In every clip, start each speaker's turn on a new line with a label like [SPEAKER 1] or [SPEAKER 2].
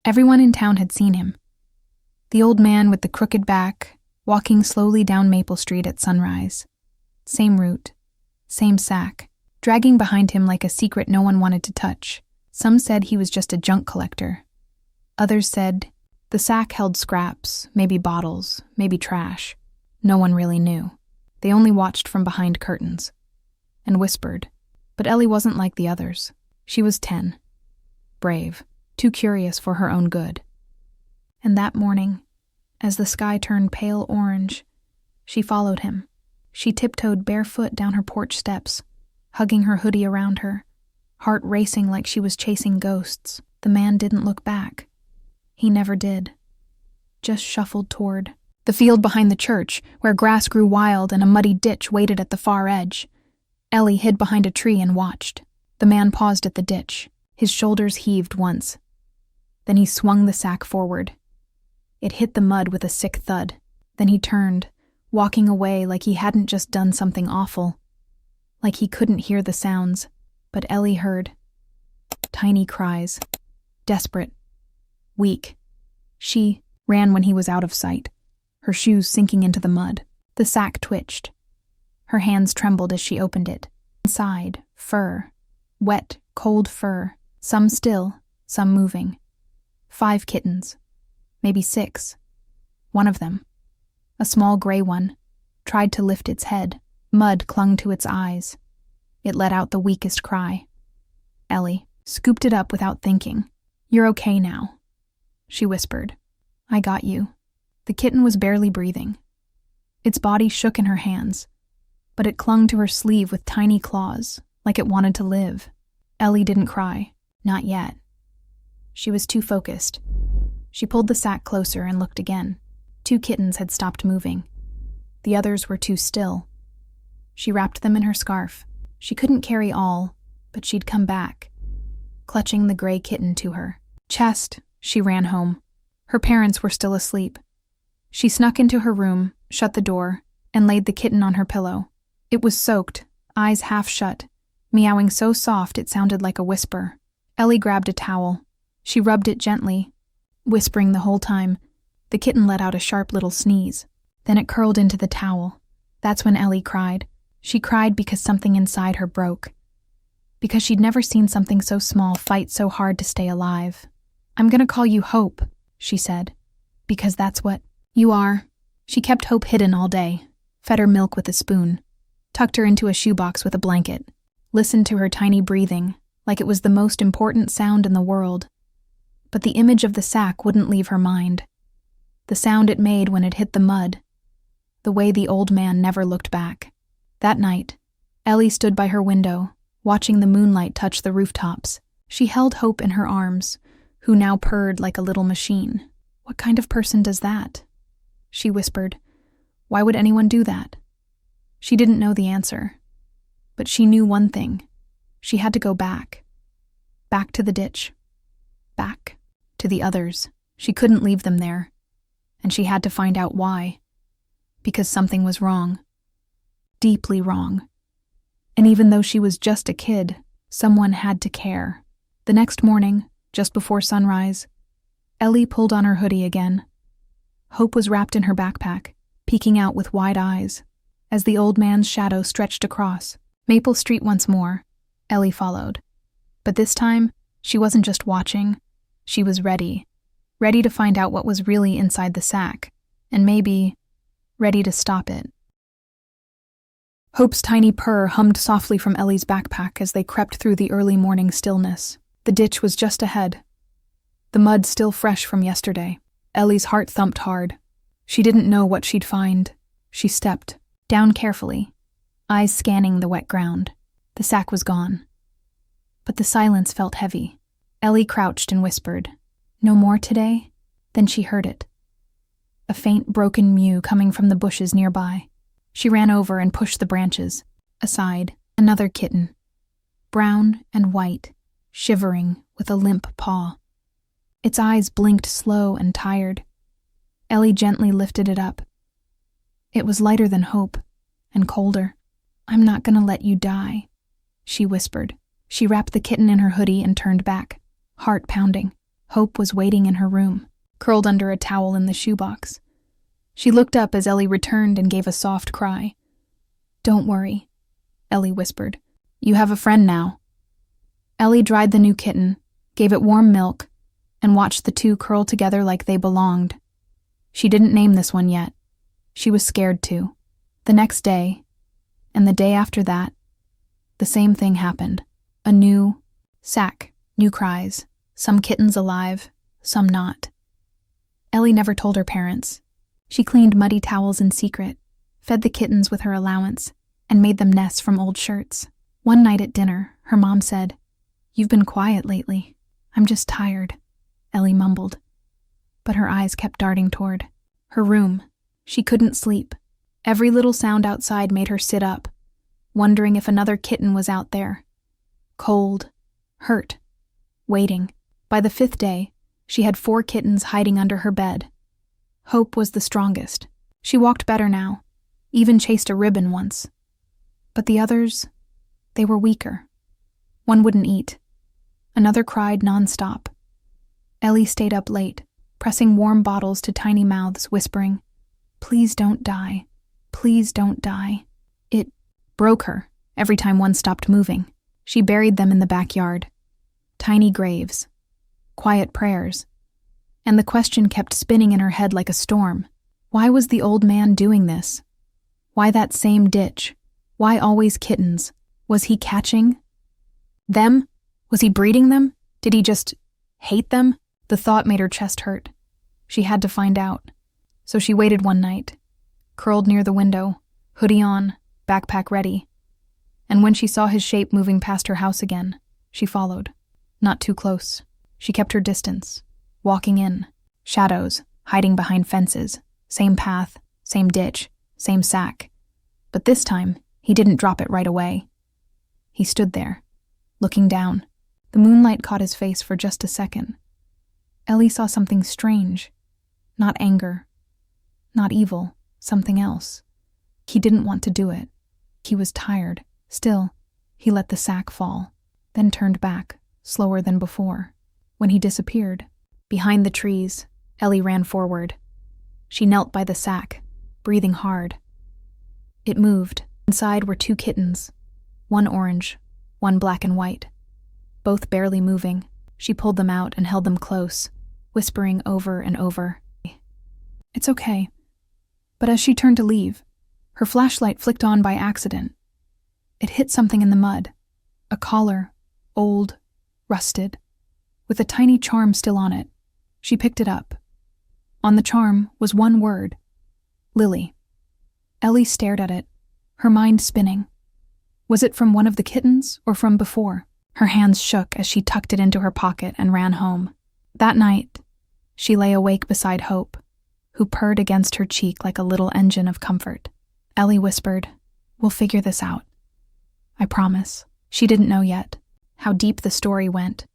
[SPEAKER 1] Everyone in town had seen him. The old man with the crooked back, walking slowly down Maple Street at sunrise. Same route, same sack, dragging behind him like a secret no one wanted to touch. Some said he was just a junk collector. Others said the sack held scraps, maybe bottles, maybe trash. No one really knew. They only watched from behind curtains and whispered. But Ellie wasn't like the others. She was 10. Brave, too curious for her own good. And that morning, as the sky turned pale orange, she followed him. She tiptoed barefoot down her porch steps, hugging her hoodie around her, heart racing like she was chasing ghosts. The man didn't look back. He never did. Just shuffled toward the field behind the church, where grass grew wild and a muddy ditch waited at the far edge. Ellie hid behind a tree and watched. The man paused at the ditch. His shoulders heaved once. Then he swung the sack forward. It hit the mud with a sick thud. Then he turned, walking away like he hadn't just done something awful. Like he couldn't hear the sounds, but Ellie heard. Tiny cries. Desperate. Weak. She ran when he was out of sight, her shoes sinking into the mud. The sack twitched. Her hands trembled as she opened it. Inside, fur. Wet, cold fur. Some still, some moving. 5 kittens. Maybe 6. One of them, a small gray one, tried to lift its head. Mud clung to its eyes. It let out the weakest cry. Ellie scooped it up without thinking. "You're okay now," she whispered. "I got you." The kitten was barely breathing. Its body shook in her hands, but it clung to her sleeve with tiny claws, like it wanted to live. Ellie didn't cry. Not yet. She was too focused. She pulled the sack closer and looked again. 2 kittens had stopped moving. The others were too still. She wrapped them in her scarf. She couldn't carry all, but she'd come back, clutching the gray kitten to her chest. She ran home. Her parents were still asleep. She snuck into her room, shut the door, and laid the kitten on her pillow. It was soaked, eyes half shut, meowing so soft it sounded like a whisper. Ellie grabbed a towel. She rubbed it gently, whispering the whole time. The kitten let out a sharp little sneeze. Then it curled into the towel. That's when Ellie cried. She cried because something inside her broke. Because she'd never seen something so small fight so hard to stay alive. "I'm gonna call you Hope," she said, "because that's what you are." She kept Hope hidden all day, fed her milk with a spoon, tucked her into a shoebox with a blanket, listened to her tiny breathing like it was the most important sound in the world. But the image of the sack wouldn't leave her mind. The sound it made when it hit the mud. The way the old man never looked back. That night, Ellie stood by her window, watching the moonlight touch the rooftops. She held Hope in her arms, who now purred like a little machine. "What kind of person does that?" she whispered. "Why would anyone do that?" She didn't know the answer. But she knew one thing. She had to go back. Back to the ditch. Back to the others. She couldn't leave them there. And she had to find out why. Because something was wrong. Deeply wrong. And even though she was just a kid, someone had to care. The next morning, just before sunrise, Ellie pulled on her hoodie again. Hope was wrapped in her backpack, peeking out with wide eyes. As the old man's shadow stretched across Maple Street once more, Ellie followed. But this time, she wasn't just watching. She was ready. Ready to find out what was really inside the sack. And maybe ready to stop it. Hope's tiny purr hummed softly from Ellie's backpack as they crept through the early morning stillness. The ditch was just ahead. The mud still fresh from yesterday. Ellie's heart thumped hard. She didn't know what she'd find. She stepped, down carefully, eyes scanning the wet ground. The sack was gone. But the silence felt heavy. Ellie crouched and whispered, "No more today?" Then she heard it. A faint, broken mew coming from the bushes nearby. She ran over and pushed the branches. Aside, another kitten. Brown and white, shivering with a limp paw. Its eyes blinked slow and tired. Ellie gently lifted it up. It was lighter than Hope, and colder. "I'm not gonna let you die," she whispered. She wrapped the kitten in her hoodie and turned back, heart pounding. Hope was waiting in her room, curled under a towel in the shoebox. She looked up as Ellie returned and gave a soft cry. "Don't worry," Ellie whispered. "You have a friend now." Ellie dried the new kitten, gave it warm milk, and watched the two curl together like they belonged. She didn't name this one yet. She was scared to. The next day, and the day after that, the same thing happened. A new sack, new cries, some kittens alive, some not. Ellie never told her parents. She cleaned muddy towels in secret, fed the kittens with her allowance, and made them nests from old shirts. One night at dinner, her mom said, "You've been quiet lately." "I'm just tired," Ellie mumbled. But her eyes kept darting toward her room. She couldn't sleep. Every little sound outside made her sit up, wondering if another kitten was out there. Cold, hurt, waiting. By the 5th day, she had 4 kittens hiding under her bed. Hope was the strongest. She walked better now, even chased a ribbon once. But the others, they were weaker. One wouldn't eat. Another cried nonstop. Ellie stayed up late, pressing warm bottles to tiny mouths, whispering, "Please don't die. Please don't die." It broke her every time one stopped moving. She buried them in the backyard. Tiny graves. Quiet prayers. And the question kept spinning in her head like a storm. Why was the old man doing this? Why that same ditch? Why always kittens? Was he catching them? Was he breeding them? Did he just hate them? The thought made her chest hurt. She had to find out. So she waited one night, curled near the window, hoodie on, backpack ready. And when she saw his shape moving past her house again, she followed. Not too close. She kept her distance, walking in. Shadows, hiding behind fences. Same path, same ditch, same sack. But this time, he didn't drop it right away. He stood there, looking down. The moonlight caught his face for just a second. Ellie saw something strange. Not anger. Not evil. Something else. He didn't want to do it. He was tired. Still, he let the sack fall, then turned back, slower than before. When he disappeared, behind the trees, Ellie ran forward. She knelt by the sack, breathing hard. It moved. Inside were 2 kittens, one orange, one black and white, both barely moving. She pulled them out and held them close, whispering over and over, "It's okay." But as she turned to leave, her flashlight flicked on by accident. It hit something in the mud, a collar, old, rusted, with a tiny charm still on it. She picked it up. On the charm was one word, Lily. Ellie stared at it, her mind spinning. Was it from one of the kittens or from before? Her hands shook as she tucked it into her pocket and ran home. That night, she lay awake beside Hope, who purred against her cheek like a little engine of comfort. Ellie whispered, "We'll figure this out. I promise." She didn't know yet how deep the story went,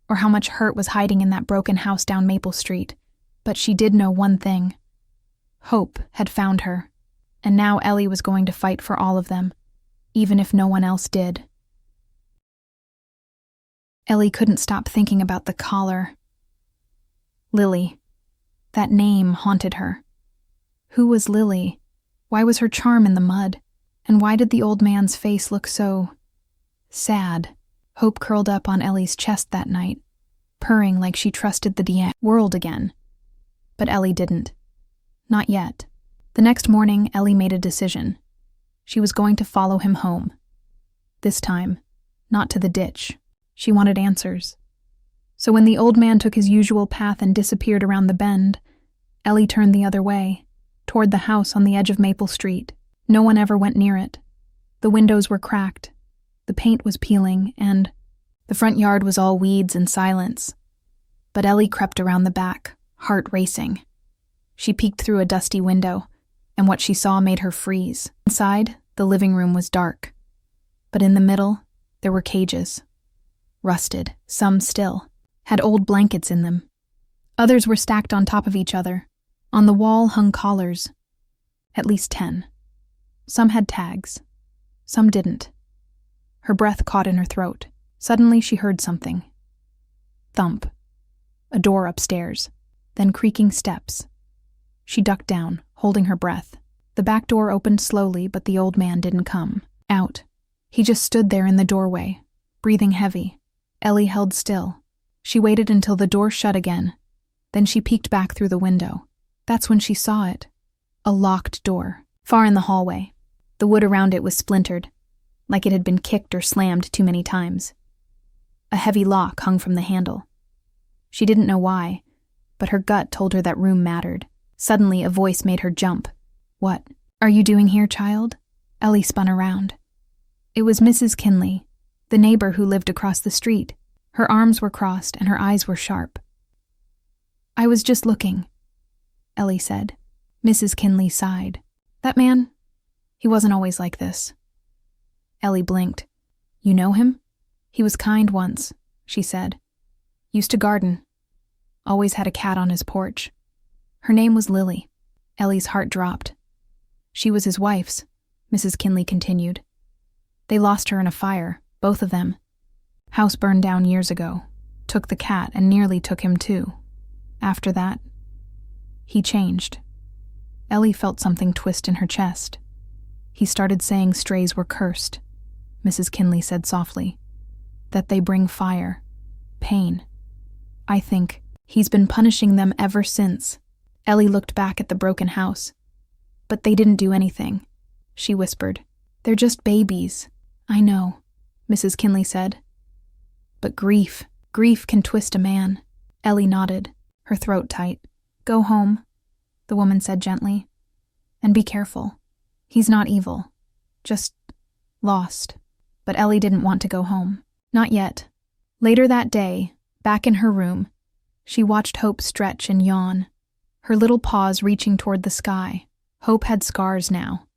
[SPEAKER 1] or how much hurt was hiding in that broken house down Maple Street, but she did know one thing. Hope had found her, and now Ellie was going to fight for all of them, even if no one else did. Ellie couldn't stop thinking about the collar. Lily. That name haunted her. Who was Lily? Why was her charm in the mud? And why did the old man's face look so sad? Hope curled up on Ellie's chest that night, purring like she trusted the world again. But Ellie didn't. Not yet. The next morning, Ellie made a decision. She was going to follow him home. This time, not to the ditch. She wanted answers. So when the old man took his usual path and disappeared around the bend, Ellie turned the other way, toward the house on the edge of Maple Street. No one ever went near it. The windows were cracked. The paint was peeling, and the front yard was all weeds and silence. But Ellie crept around the back, heart racing. She peeked through a dusty window, and what she saw made her freeze. Inside, the living room was dark. But in the middle, there were cages. Rusted, some still, had old blankets in them. Others were stacked on top of each other. On the wall hung collars. At least 10. Some had tags. Some didn't. Her breath caught in her throat. Suddenly she heard something. Thump. a door upstairs, then creaking steps. She ducked down, holding her breath. The back door opened slowly, but the old man didn't come out. He just stood there in the doorway, breathing heavy. Ellie held still. She waited until the door shut again. Then she peeked back through the window. That's when she saw it. A locked door, far in the hallway. The wood around it was splintered, like it had been kicked or slammed too many times. A heavy lock hung from the handle. She didn't know why, but her gut told her that room mattered. Suddenly, a voice made her jump. "What are you doing here, child?" Ellie spun around. It was Mrs. Kinley, the neighbor who lived across the street. Her arms were crossed and her eyes were sharp. "I was just looking," Ellie said. Mrs. Kinley sighed. "That man? He wasn't always like this." Ellie blinked. "You know him?" "He was kind once," she said. "Used to garden. Always had a cat on his porch. Her name was Lily." Ellie's heart dropped. "She was his wife's," Mrs. Kinley continued. "They lost her in a fire, both of them. House burned down years ago. Took the cat and nearly took him too. After that, he changed." Ellie felt something twist in her chest. "He started saying strays were cursed," Mrs. Kinley said softly. "That they bring fire, pain. I think he's been punishing them ever since." Ellie looked back at the broken house. "But they didn't do anything," she whispered. "They're just babies." "I know," Mrs. Kinley said. "But grief can twist a man." Ellie nodded, her throat tight. "Go home," the woman said gently. "And be careful. He's not evil. Just lost." But Ellie didn't want to go home. Not yet. Later that day, back in her room, she watched Hope stretch and yawn, her little paws reaching toward the sky. Hope had scars now.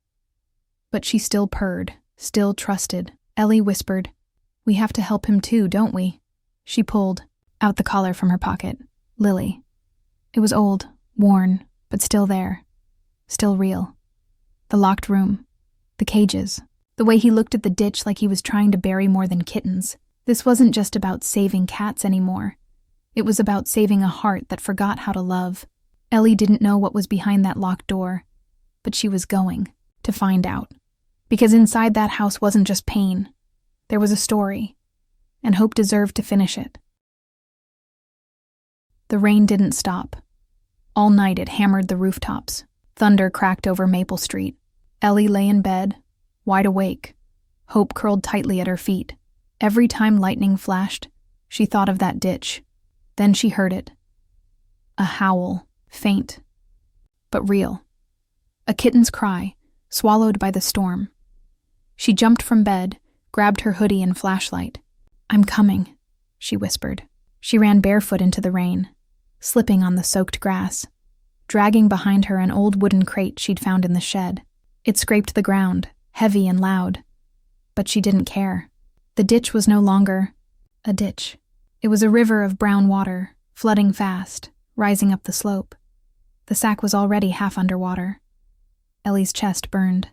[SPEAKER 1] But she still purred, still trusted. Ellie whispered, "We have to help him too, don't we?" She pulled out the collar from her pocket. Lily. It was old, worn, but still there. Still real. The locked room. The cages. The way he looked at the ditch like he was trying to bury more than kittens. This wasn't just about saving cats anymore. It was about saving a heart that forgot how to love. Ellie didn't know what was behind that locked door, but she was going to find out. Because inside that house wasn't just pain. There was a story, and Hope deserved to finish it. The rain didn't stop. All night it hammered the rooftops. Thunder cracked over Maple Street. Ellie lay in bed, wide awake, Hope curled tightly at her feet. Every time lightning flashed, she thought of that ditch. Then she heard it. A howl, faint, but real. A kitten's cry, swallowed by the storm. She jumped from bed, grabbed her hoodie and flashlight. "I'm coming," she whispered. She ran barefoot into the rain, slipping on the soaked grass, dragging behind her an old wooden crate she'd found in the shed. It scraped the ground, heavy and loud. But she didn't care. The ditch was no longer a ditch. It was a river of brown water, flooding fast, rising up the slope. The sack was already half underwater. Ellie's chest burned.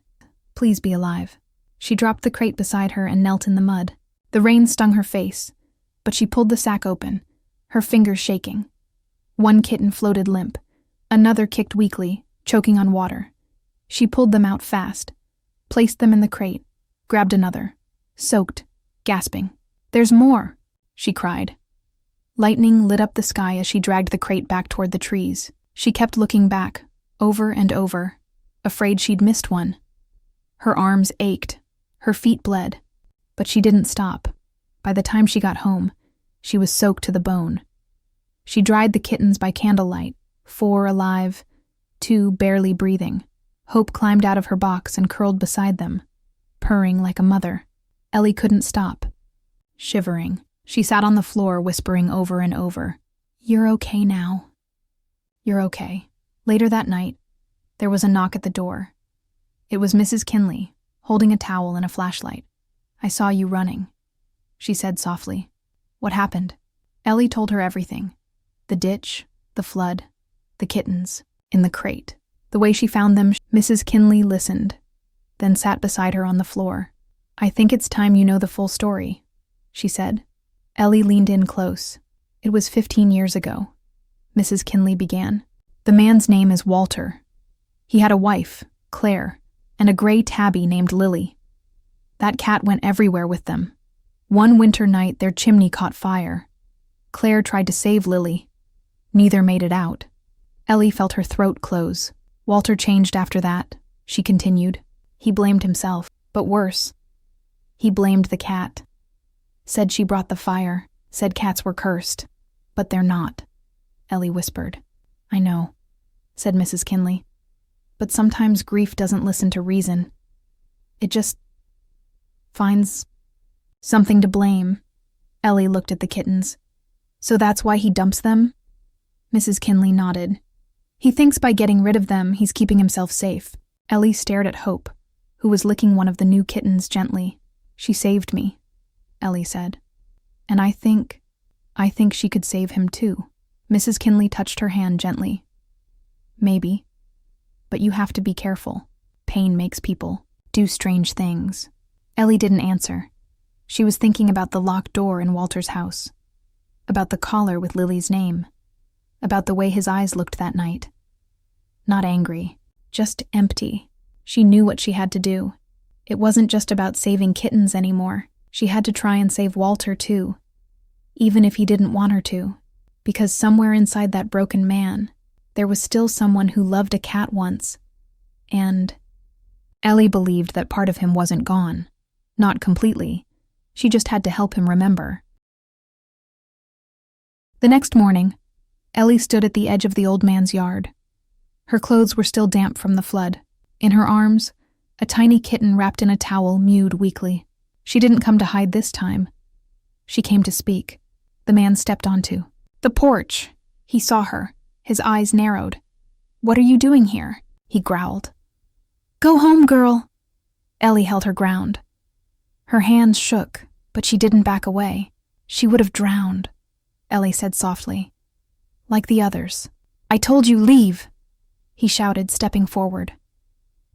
[SPEAKER 1] Please be alive. She dropped the crate beside her and knelt in the mud. The rain stung her face, but she pulled the sack open, her fingers shaking. One kitten floated limp. Another kicked weakly, choking on water. She pulled them out fast, placed them in the crate, grabbed another, soaked, gasping. "There's more," she cried. Lightning lit up the sky as she dragged the crate back toward the trees. She kept looking back, over and over, afraid she'd missed one. Her arms ached, her feet bled, but she didn't stop. By the time she got home, she was soaked to the bone. She dried the kittens by candlelight, 4 alive, 2 barely breathing. Hope climbed out of her box and curled beside them, purring like a mother. Ellie couldn't stop. Shivering, she sat on the floor whispering over and over, "You're okay now. You're okay." Later that night, there was a knock at the door. It was Mrs. Kinley, holding a towel and a flashlight. "I saw you running," she said softly. "What happened?" Ellie told her everything. The ditch, the flood, the kittens, in the crate. The way she found them. Mrs. Kinley listened, then sat beside her on the floor. "I think it's time you know the full story," she said. Ellie leaned in close. It was 15 years ago, Mrs. Kinley began. The man's name is Walter. He had a wife, Claire, and a gray tabby named Lily. That cat went everywhere with them. One winter night, their chimney caught fire. Claire tried to save Lily. Neither made it out. Ellie felt her throat close. Walter changed after that, she continued. He blamed himself, but worse. He blamed the cat. Said she brought the fire, said cats were cursed. But they're not, Ellie whispered. I know, said Mrs. Kinley. But sometimes grief doesn't listen to reason. It just finds something to blame. Ellie looked at the kittens. So that's why he dumps them? Mrs. Kinley nodded. He thinks by getting rid of them, he's keeping himself safe. Ellie stared at Hope, who was licking one of the new kittens gently. She saved me, Ellie said. And I think she could save him too. Mrs. Kinley touched her hand gently. Maybe. But you have to be careful. Pain makes people do strange things. Ellie didn't answer. She was thinking about the locked door in Walter's house. About the collar with Lily's name. About the way his eyes looked that night. Not angry, just empty. She knew what she had to do. It wasn't just about saving kittens anymore. She had to try and save Walter too. Even if he didn't want her to. Because somewhere inside that broken man, there was still someone who loved a cat once. And Ellie believed that part of him wasn't gone. Not completely. She just had to help him remember. The next morning, Ellie stood at the edge of the old man's yard. Her clothes were still damp from the flood. In her arms, a tiny kitten wrapped in a towel mewed weakly. She didn't come to hide this time. She came to speak. The man stepped onto the porch. He saw her. His eyes narrowed. "What are you doing here?" he growled. "Go home, girl." Ellie held her ground. Her hands shook, but she didn't back away. She would have drowned, Ellie said softly. Like the others. "I told you, leave," he shouted, stepping forward.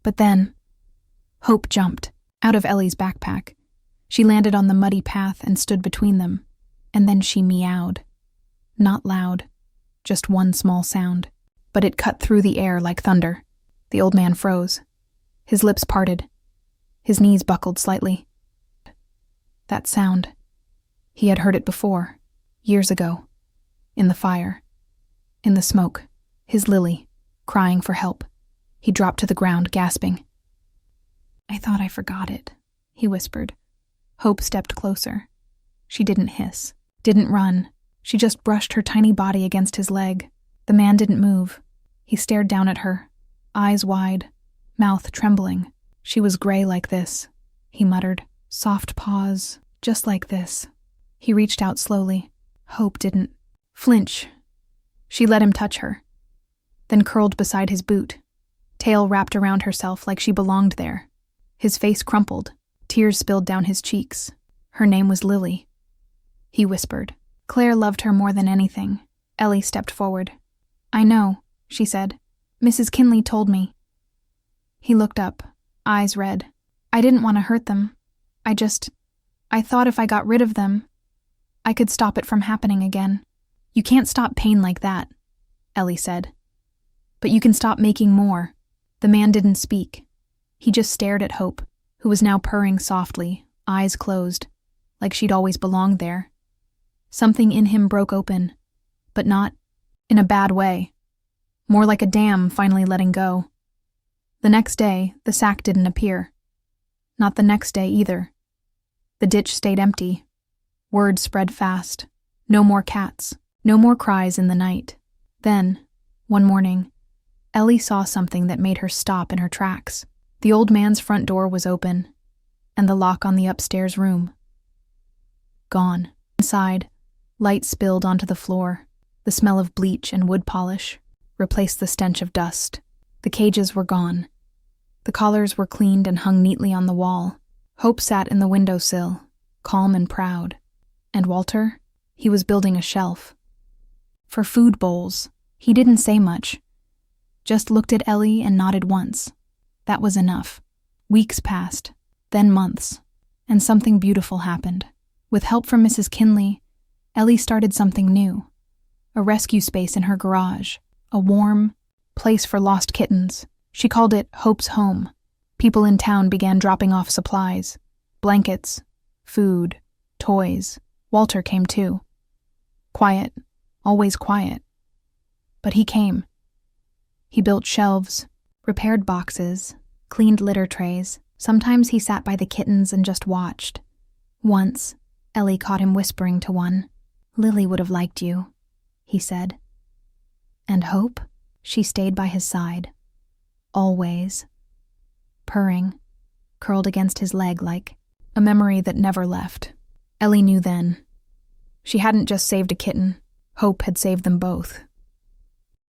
[SPEAKER 1] But then, Hope jumped out of Ellie's backpack. She landed on the muddy path and stood between them. And then she meowed. Not loud, just one small sound. But it cut through the air like thunder. The old man froze. His lips parted. His knees buckled slightly. That sound. He had heard it before, years ago. In the fire. In the smoke. His Lily, crying for help. He dropped to the ground, gasping. "I thought I forgot it," he whispered. Hope stepped closer. She didn't hiss, didn't run. She just brushed her tiny body against his leg. The man didn't move. He stared down at her, eyes wide, mouth trembling. She was gray like this, he muttered. Soft paws, just like this. He reached out slowly. Hope didn't flinch. She let him touch her, then curled beside his boot, tail wrapped around herself like she belonged there. His face crumpled, tears spilled down his cheeks. Her name was Lily. He whispered. Claire loved her more than anything. Ellie stepped forward. "I know," she said. "Mrs. Kinley told me." He looked up, eyes red. "I didn't want to hurt them. I thought if I got rid of them, I could stop it from happening again." "You can't stop pain like that," Ellie said. "But you can stop making more." The man didn't speak. He just stared at Hope, who was now purring softly, eyes closed, like she'd always belonged there. Something in him broke open, but not in a bad way. More like a dam finally letting go. The next day, the sack didn't appear. Not the next day either. The ditch stayed empty. Word spread fast. No more cats. No more cries in the night. Then, one morning, Ellie saw something that made her stop in her tracks. The old man's front door was open, and the lock on the upstairs room. Gone. Inside, light spilled onto the floor. The smell of bleach and wood polish replaced the stench of dust. The cages were gone. The collars were cleaned and hung neatly on the wall. Hope sat in the windowsill, calm and proud. And Walter? He was building a shelf. For food bowls. He didn't say much. Just looked at Ellie and nodded once. That was enough. Weeks passed, then months, and something beautiful happened. With help from Mrs. Kinley, Ellie started something new. A rescue space in her garage. A warm place for lost kittens. She called it Hope's Home. People in town began dropping off supplies. Blankets, food, toys. Walter came too. Quiet, always quiet. But he came. He built shelves, repaired boxes, cleaned litter trays. Sometimes he sat by the kittens and just watched. Once, Ellie caught him whispering to one. "Lily would have liked you," he said. And Hope? She stayed by his side. Always. Purring, curled against his leg like a memory that never left. Ellie knew then. She hadn't just saved a kitten. Hope had saved them both.